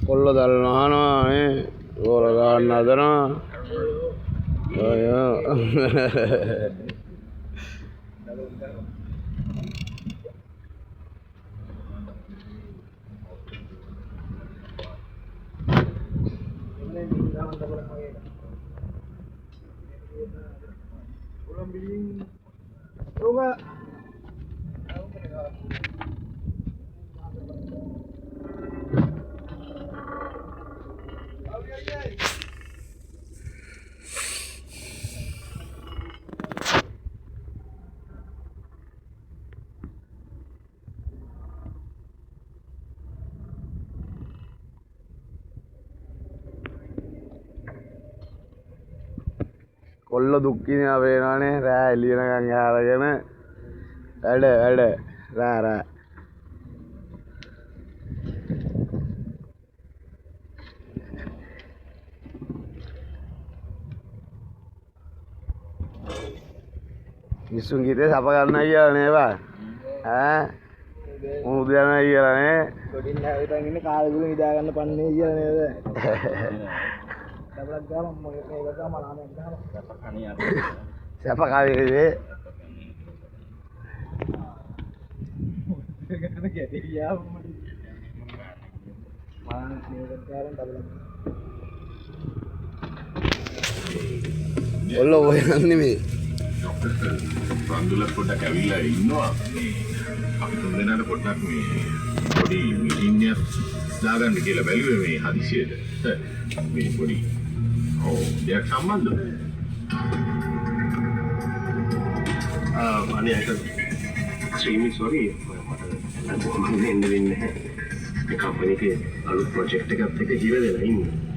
කොල්ල දල්නහනවා මේ රෝල ගන්න හදනවා කොල්ල දුක්කිනා පේනවනේ රෑ එළියනකන් යාරගෙන වැඩ රෑ මිස්සුන් ගිතේ සප ගන්නයි කියලා නේද ඈ මුහුදු යනයි කියලා නේ කොටින් හැවිතන් ඉන්නේ කාලෙකුල නිදා ගන්න පන්නේ කියලා නේද डबल गया मुझे कहेगा का मनाने का कहानी आ रही है siapa kali ini karena jadi ya mana nih sekarang double ඔල්ලෝ ඔය නෙමෙයි රන්දුල පොඩ්ඩක් ඇවිල්ලා ඉන්නවා අපි තුන්දෙනාට පොඩ්ඩක් මේ පොඩි මීටින් එකක් දාගන්න කියලා බැලුවේ මේ හදිසියට මේ පොඩි දෙයක් සම්බන්ධව අනේ අයිට extremely sorry මට එන්න වෙන්නේ නැහැ මේ කම්පැනි එකේ අලුත් ප්‍රොජෙක්ට් එකක් හිර දෙලා ඉන්නේ